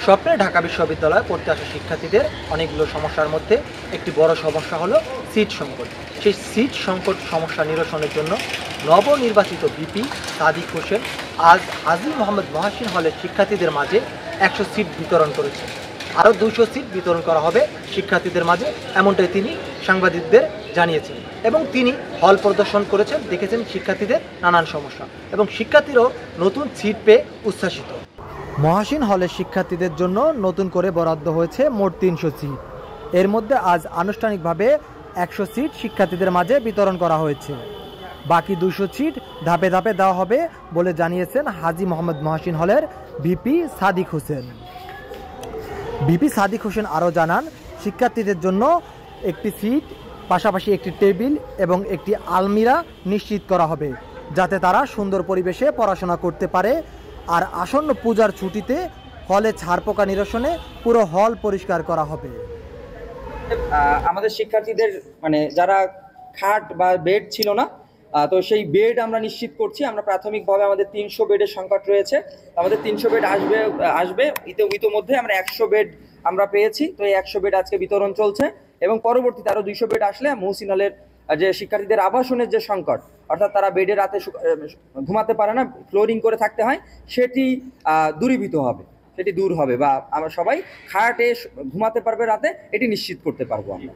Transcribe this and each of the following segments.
স্বপ্নে ঢাকা বিশ্ববিদ্যালয়ে পড়তে আসা শিক্ষার্থীদের অনেকগুলো সমস্যার মধ্যে একটি বড় সমস্যা হলো সিট সংকট। সেই সিট সংকট সমস্যা নিরসনের জন্য নবনির্বাচিত ভিপি সাদিক হোসেন আজ হাজী মোহাম্মদ মহসিন হলের শিক্ষার্থীদের মাঝে 100 সিট বিতরণ করেছে। আরও 200 সিট বিতরণ করা হবে শিক্ষার্থীদের মাঝে, এমনটাই তিনি সাংবাদিকদের জানিয়েছেন। এবং তিনি হল পরিদর্শন করেছেন, দেখেছেন শিক্ষার্থীদের নানান সমস্যা, এবং শিক্ষার্থীরাও নতুন সিট পেয়ে উচ্ছ্বাসিত। মহসিন হলের শিক্ষার্থীদের জন্য নতুন করে বরাদ্দ হয়েছে মোট 300 সিট। এর মধ্যে আজ আনুষ্ঠানিকভাবে 100 সিট শিক্ষার্থীদের মাঝে বিতরণ করা হয়েছে। বাকি 200 সিট ধাপে ধাপে দেওয়া হবে বলে জানিয়েছেন হাজী মোহাম্মদ মহসিন হলের ভিপি সাদিক হোসেন। ভিপি সাদিক হোসেন আরও জানান, শিক্ষার্থীদের জন্য একটি সিট, পাশাপাশি একটি টেবিল এবং একটি আলমিরা নিশ্চিত করা হবে, যাতে তারা সুন্দর পরিবেশে পড়াশোনা করতে পারে। আর আসন্ন পূজার ছুটিতে হলে ছারপোকা নিরসনে পুরো হল পরিষ্কার করা হবে। আমাদের শিক্ষার্থীদের যারা খাট বা বেড ছিল না, তো সেই বেড আমরা নিশ্চিত করছি। আমরা প্রাথমিকভাবে আমাদের 300 বেডের সংকট রয়েছে, আমাদের 300 বেড আসবে ইতিমধ্যে আমরা 100 বেড আমরা পেয়েছি। তো এই 100 বেড আজকে বিতরণ চলছে, এবং পরবর্তীতে আরও 200 বেড আসলে মহসিন হলের যে শিক্ষার্থীদের আবাসনের যে সংকট, অর্থাৎ তারা বেডে রাতে ঘুমাতে পারে না, ফ্লোরিং করে থাকতে হয়, সেটি দূরীভূত হবে, সেটি দূর হবে, বা আমরা সবাই খাটে ঘুমাতে পারবে রাতে, এটি নিশ্চিত করতে পারবো আমরা।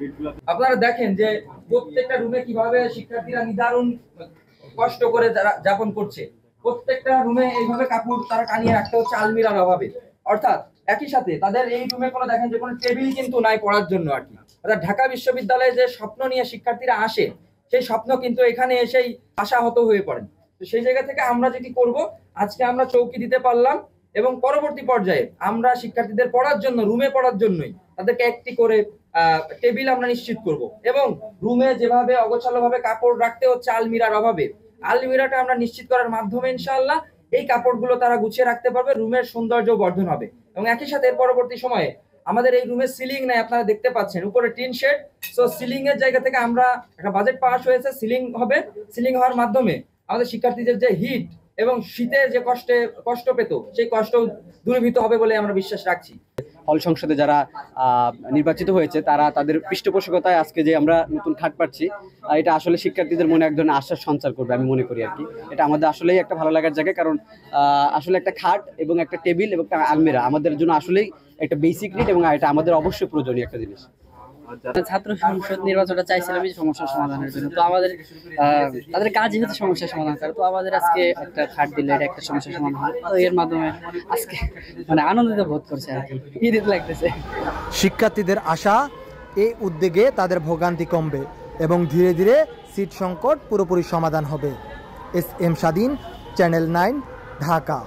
আপনারা দেখেন যে প্রত্যেকটা রুমে কিভাবে শিক্ষার্থীরা নিদারুণ কষ্ট করে যাপন করছে। প্রত্যেকটা রুমে এইভাবে কাপড় তারা টানিয়ে রাখতে হচ্ছে আলমিরার অভাবে। অর্থাৎ একই সাথে তাদের এই রুমে কোনো দেখেন যে কোনো টেবিল কিন্তু নাই পড়ার জন্য আর কি। অর্থাৎ ঢাকা বিশ্ববিদ্যালয়ে যে স্বপ্ন নিয়ে শিক্ষার্থীরা আসে, সেই স্বপ্ন কিন্তু এখানে এসেই আশাহত হয়ে পড়েন। তো সেই জায়গা থেকে আমরা যেটি করব, আজকে আমরা চৌকি দিতে পারলাম, এবং পরবর্তী পর্যায়ে আমরা শিক্ষার্থীদের পড়ার জন্য, রুমে পড়ার জন্যই তাদেরকে একটি করে টেবিল আমরা নিশ্চিত করব, এবং রুমে যেভাবে অগোছালোভাবে কাপড় রাখতে হচ্ছে আলমিরার অভাবে, আলমিরাটা আমরা নিশ্চিত করার মাধ্যমে ইনশাআল্লাহ এই কাপড়গুলো তারা গুছিয়ে রাখতে পারবে, রুমের সৌন্দর্য বর্ধন হবে। এবং একই সাথে এর পরবর্তী সময়ে আমাদের এই রুমে সিলিং নাই, আপনারা দেখতে পাচ্ছেন উপরে টিন শেড। সো সিলিং এর জায়গা থেকে আমরা একটা বাজেট পাস হয়েছে, সিলিং হবে। সিলিং হওয়ার মাধ্যমে আমাদের শিক্ষার্থীদের যে হিট এবং শীতের যে কষ্ট পেত, সেই কষ্ট দূরীভূত হবে বলে আমরা বিশ্বাস রাখছি। হল সংসদে যারা নির্বাচিত হয়েছে তারা তাদের পৃষ্ঠপোষকতায় আজকে যে আমরা নতুন খাট পাচ্ছি, এটা আসলে শিক্ষার্থীদের মনে এক ধরনের আশ্বাস সঞ্চার করবে আমি মনে করি আর কি। এটা আমাদের আসলেই একটা ভালো লাগার জায়গা, কারণ আসলে একটা খাট এবং একটা টেবিল এবং একটা আলমিরা আমাদের জন্য আসলেই একটা বেসিক নিড, এবং এটা আমাদের অবশ্যই প্রয়োজনীয় একটা জিনিস। ছাত্র সংসদ নির্বাচনটা চাইছিলাম এই সমস্যার সমাধানের জন্য। তো আমাদের তাদের কাজই হচ্ছে সমস্যার সমাধান করা। তো আমাদের আজকে একটা খাট দিলে এটা একটা সমস্যার সমাধান হয়। তো এর মাধ্যমে আজকে আনন্দিত বোধ করছে আর কি, ঈদ লাগতেছে। শিক্ষার্থীদের আশা, এই উদ্যোগে তাদের ভোগান্তি কমবে এবং ধীরে ধীরে সিট সংকট পুরোপুরি সমাধান হবে। এস এম স্বাধীন, চ্যানেল 9, ঢাকা।